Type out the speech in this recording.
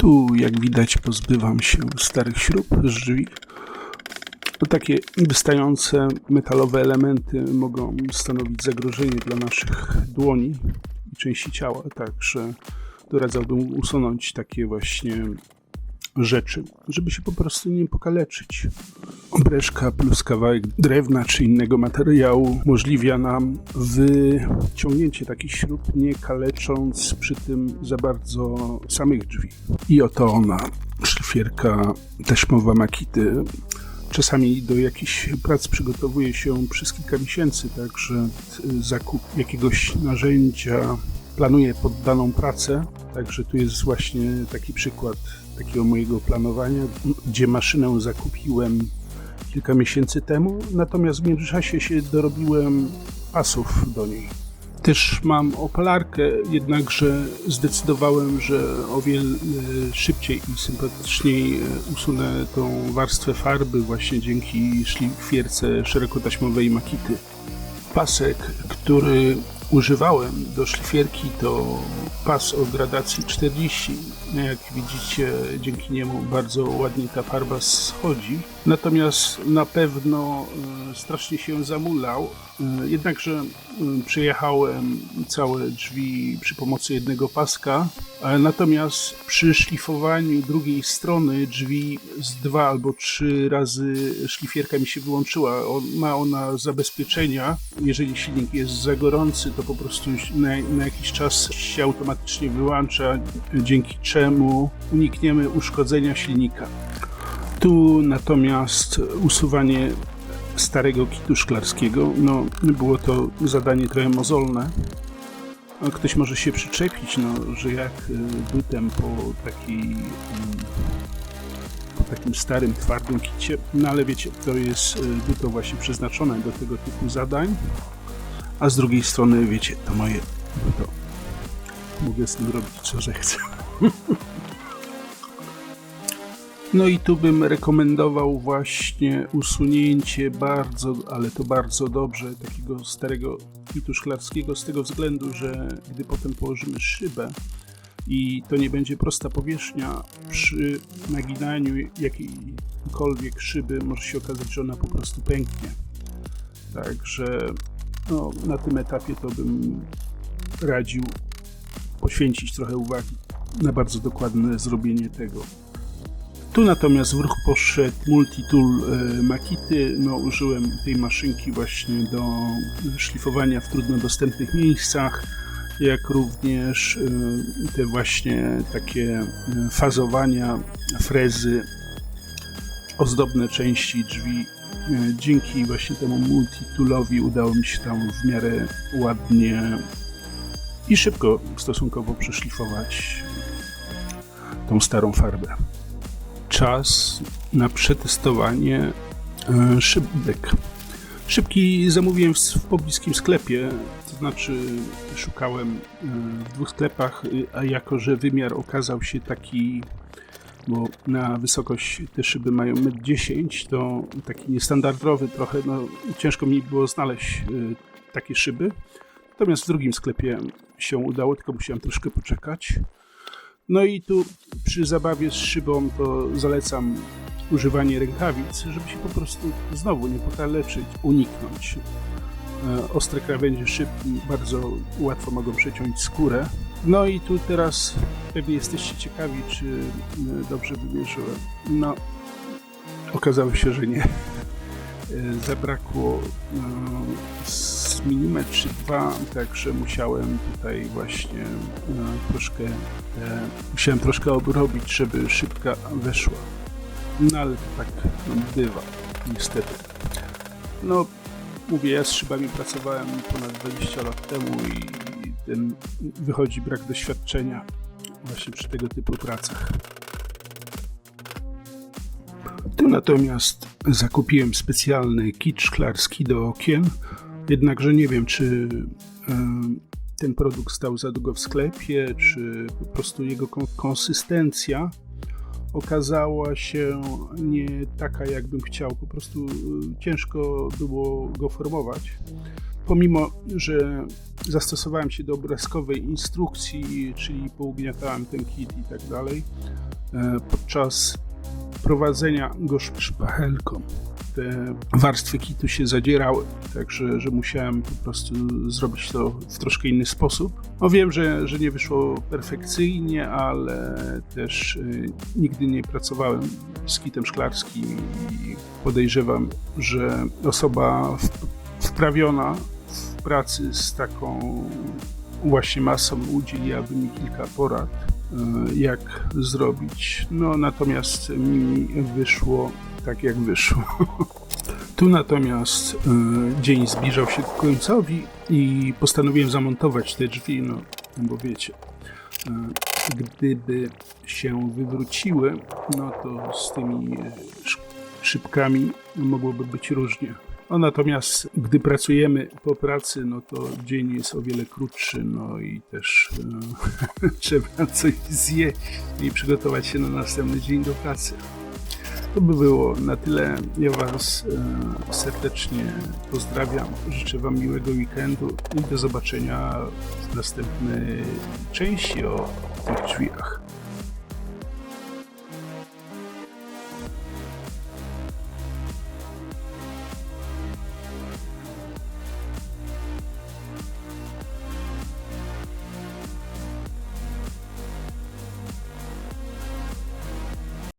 Tu, jak widać, pozbywam się starych śrub z drzwi. Takie wystające metalowe elementy mogą stanowić zagrożenie dla naszych dłoni i części ciała, także doradzałbym usunąć takie właśnie rzeczy, żeby się po prostu nie pokaleczyć. Obręczka plus kawałek drewna czy innego materiału umożliwia nam wyciągnięcie takich śrub, nie kalecząc przy tym za bardzo samych drzwi. I oto ona, szlifierka taśmowa Makity. Czasami do jakichś prac przygotowuje się przez kilka miesięcy, także zakup jakiegoś narzędzia planuję pod daną pracę. Także tu jest właśnie taki przykład takiego mojego planowania, gdzie maszynę zakupiłem kilka miesięcy temu, natomiast w międzyczasie się dorobiłem pasów do niej. Też mam opalarkę, jednakże zdecydowałem, że o wiele szybciej i sympatyczniej usunę tą warstwę farby właśnie dzięki szlifierce szerokotaśmowej Makity. Pasek, który używałem do szlifierki, to pas o gradacji 40. Jak widzicie, dzięki niemu bardzo ładnie ta farba schodzi. Natomiast na pewno strasznie się zamulał. Jednakże przejechałem całe drzwi przy pomocy jednego paska. Natomiast przy szlifowaniu drugiej strony drzwi z 2 albo 3 razy szlifierka mi się wyłączyła. Ma ona zabezpieczenia. Jeżeli silnik jest za gorący, to po prostu na jakiś czas się automatycznie wyłącza, dzięki czemu unikniemy uszkodzenia silnika. Tu natomiast usuwanie starego kitu szklarskiego, było to zadanie trochę mozolne. Ktoś może się przyczepić, że jak bytem po takim starym, twardym kicie, ale wiecie, to jest byto właśnie przeznaczone do tego typu zadań, a z drugiej strony, wiecie, to moje byto. Mogę z tym robić, co zechcę. No i tu bym rekomendował właśnie usunięcie ale to bardzo dobrze, takiego starego kitu szklarskiego, z tego względu, że gdy potem położymy szybę i to nie będzie prosta powierzchnia, przy naginaniu jakiejkolwiek szyby może się okazać, że ona po prostu pęknie. Także na tym etapie to bym radził poświęcić trochę uwagi na bardzo dokładne zrobienie tego. Tu natomiast w ruch poszedł multitool Makity. Użyłem tej maszynki właśnie do szlifowania w trudno dostępnych miejscach, jak również te właśnie takie fazowania, frezy, ozdobne części drzwi. Dzięki właśnie temu multitoolowi udało mi się tam w miarę ładnie i szybko stosunkowo przeszlifować tą starą farbę. Czas na przetestowanie szybek. Szybki zamówiłem w pobliskim sklepie, to znaczy szukałem w 2 sklepach, a jako że wymiar okazał się taki, bo na wysokość te szyby mają 1,10 m, to taki niestandardowy trochę, ciężko mi było znaleźć takie szyby. Natomiast w drugim sklepie się udało, tylko musiałem troszkę poczekać. No i tu przy zabawie z szybą to zalecam używanie rękawic, żeby się po prostu znowu nie pokaleczyć, uniknąć. Ostre krawędzie szyb bardzo łatwo mogą przeciąć skórę. No i tu teraz pewnie jesteście ciekawi, czy dobrze wymierzyłem. Okazało się, że nie. Zabrakło z milimetr czy 2, także musiałem tutaj właśnie troszkę obrobić, żeby szybka weszła. Ale to tak bywa, niestety. Mówię, ja z szybami pracowałem ponad 20 lat temu i wychodzi brak doświadczenia właśnie przy tego typu pracach. Tu natomiast zakupiłem specjalny kit szklarski do okien, jednakże nie wiem, czy ten produkt stał za długo w sklepie, czy po prostu jego konsystencja okazała się nie taka, jakbym chciał. Po prostu ciężko było go formować. Pomimo, że zastosowałem się do obrazkowej instrukcji, czyli pougniatałem ten kit i tak dalej, podczas prowadzenia go szpachelką te warstwy kitu się zadzierały, także że musiałem po prostu zrobić to w troszkę inny sposób. No wiem, że nie wyszło perfekcyjnie, ale też nigdy nie pracowałem z kitem szklarskim i podejrzewam, że osoba wprawiona w pracy z taką właśnie masą udzieliłaby mi kilka porad, jak zrobić. No natomiast mi wyszło tak, jak wyszło. Tu natomiast dzień zbliżał się ku końcowi i postanowiłem zamontować te drzwi, no bo wiecie, gdyby się wywróciły, no to z tymi szybkami mogłoby być różnie. No natomiast gdy pracujemy po pracy, no to dzień jest o wiele krótszy, no i też trzeba coś zjeść i przygotować się na następny dzień do pracy. To by było na tyle. Ja Was serdecznie pozdrawiam. Życzę Wam miłego weekendu i do zobaczenia w następnej części o tych drzwiach.